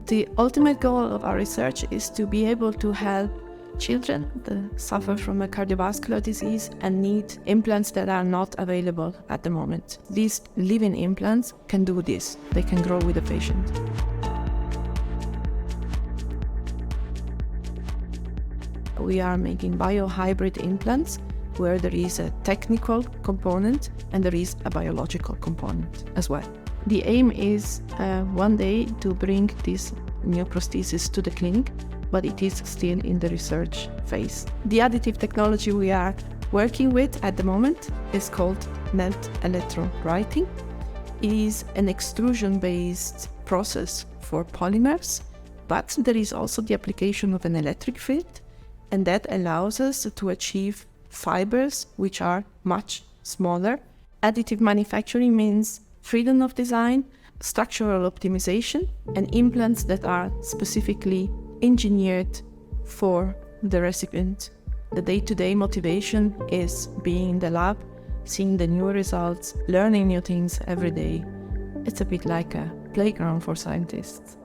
The ultimate goal of our research is to be able to help children that suffer from a cardiovascular disease and need implants that are not available at the moment. These living implants can do this. They can grow with the patient. We are making biohybrid implants where there is a technical component and there is a biological component as well. The aim is one day to bring this new prosthesis to the clinic, but it is still in the research phase. The additive technology we are working with at the moment is called melt electrowriting. It is an extrusion-based process for polymers, but there is also the application of an electric field, and that allows us to achieve fibers which are much smaller. Additive manufacturing means freedom of design, structural optimization, and implants that are specifically engineered for the recipient. The day-to-day motivation is being in the lab, seeing the new results, learning new things every day. It's a bit like a playground for scientists.